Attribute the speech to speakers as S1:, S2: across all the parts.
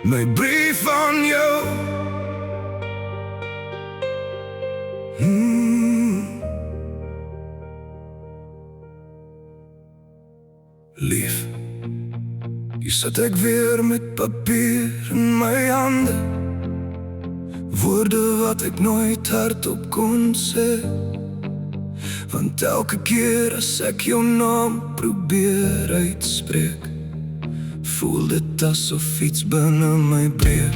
S1: my brief aan jou. Lief, hier sit ek weer met papier in my hande, woorde wat ek nooit hardop kon sê. Want elke keer as ek jou naam probeer uitspreek, voel dit asof iets binne my breek.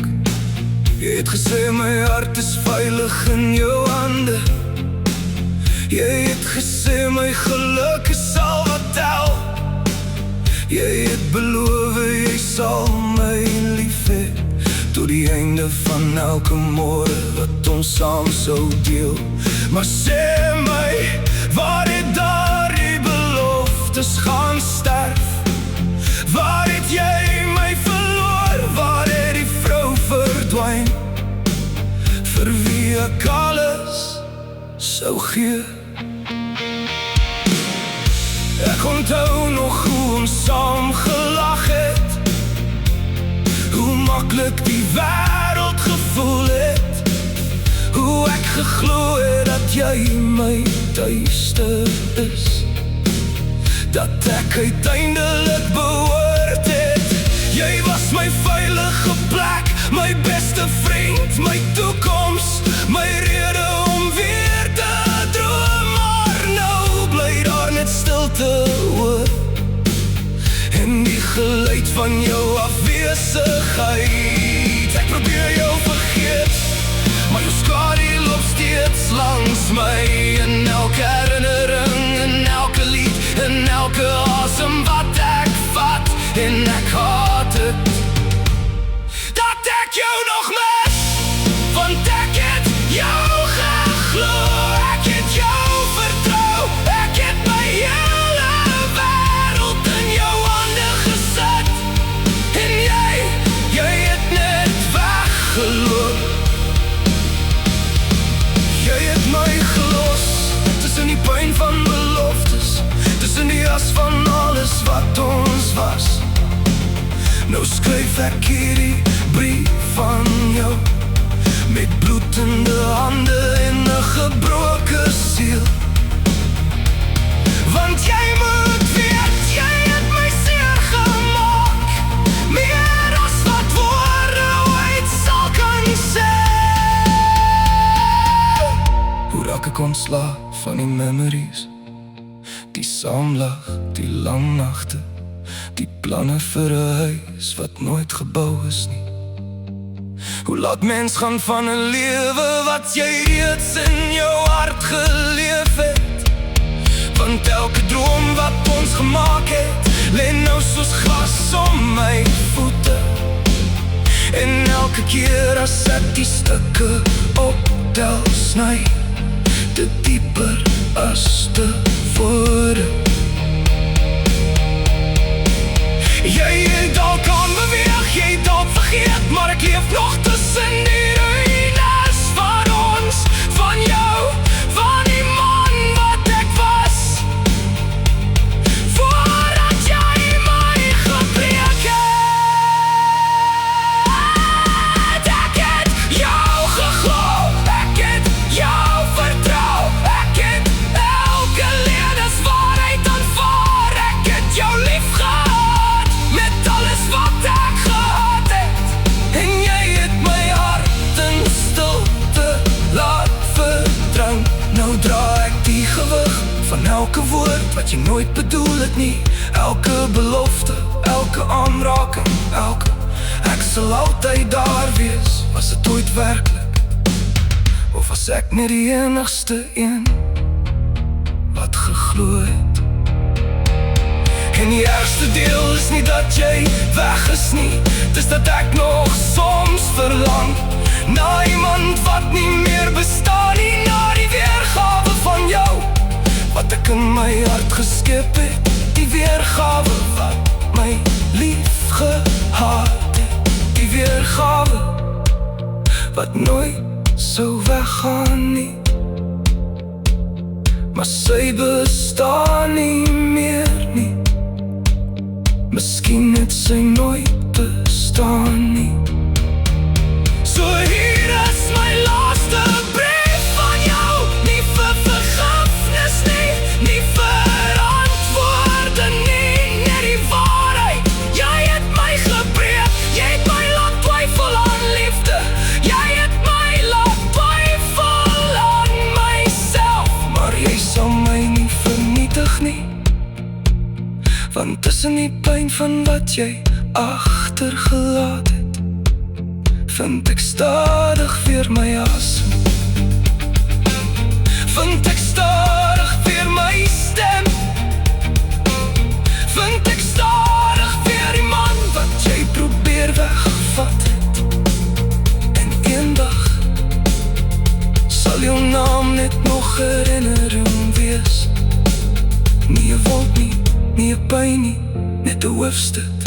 S1: Jy het gesê my hart is veilig in jou hande. Jy het gesê my geluk is al wat tel. Jy het beloof jy sal my lief hê, tot die einde van elke môre wat ons saam sou deel. Maar sê my, waar het daardie beloftes gaan sterf? Waar het jy my verloor? Waar het die vrou verdwyn, vir wie ek alles sou gee? Ek onthou nog hoe ons saam gelag het, hoe maklik die wêreld gevoel het, hoe ek geglo het dat jy my tuiste is, dat ek uiteindelik behoort het. Jy was my veilige plek, my beste vriend, my toekoms, my rede om weer te droom. Maar nou bly daar net stilte hoor, en die geluid van jou afwesigheid. Ek probeer jou vergeet, maar jou skadu loop steeds langs my. In elke herinnering, in elke lied, in elke asem wat ek vat. En ek haat het dat ek jou nog mis, want ek het jou geglo. Ek het jou vertrou, ek het my hele wêreld in jou hande gesit. En jy het net weggeloop. Jy het my gelos, tussen die pyn van beloftes, tussen die as van alles wat ons was. Nou skryf ek hierdie brief van jou, met bloedende hande en 'n gebroke siel. Want jy moet weet, jy het my seer gemaak, meer as wat woorde ooit sal kan sê. Hoe raak ek ontslae van die memories, die saamlag, die lang nagte, die planne vir 'n huis wat nooit gebou is nie. Hoe laat mens gaan van 'n lewe wat jy reeds in jou hart geleef het? Want elke droom wat ons gemaak het, lê nou soos glas om my voete. En elke keer as ek die stukke optel, sny dit dieper as tevore. Jy het dalk aan beweeg, jy het dalk vergeet, maar ek leef nog tussen die ruïnes van ons, van jou, van die man wat ek was, voordat jy my gebreek het. Ek het jou geglo, ek het jou vertrou, ek het elke lewenswaarheid aanvaar. Ek het jou lief gehad, met alles wat ek gehad het. En jy het my hart in stilte laat verdrink. Nou dra ek die gewig van elke woord wat jy nooit bedoel het nie. Elke belofte, elke aanraking, ek sal altyd daar wees. Was dit ooit werklik, of was ek net die enigste een wat geglo het? En die ergste deel is nie dat jy weg is nie, dis dat ek nog soms verlang na iemand wat nie meer bestaan nie, na die weergawe van jou wat ek in my hart geskep het, die weergawe wat my lief gehad het, die weergawe wat nooit sou weggaan nie. Maar sy bestaan nie meer nie. Miskien het sy nooit bestaan nie. So hier is my laaste brief van jou. Nie vir vergifnis nie, nie vir antwoorde nie, net die waarheid. Jy het my gebreek, jy het my laat twyfel aan liefde. Jy het my laat twyfel aan myself. Maar jy sal my nie vernietig nie, want tussen die pyn van wat jy agtergelaat het, vind ek stadig weer my asem. Vind ek stadig weer my stem. Vind ek stadig weer die man wat jy probeer weggevat het. En eendag sal jou naam net nog herinnering wees. Nie 'n wolk nie, nie 'n pyn nie, net 'n hoofstuk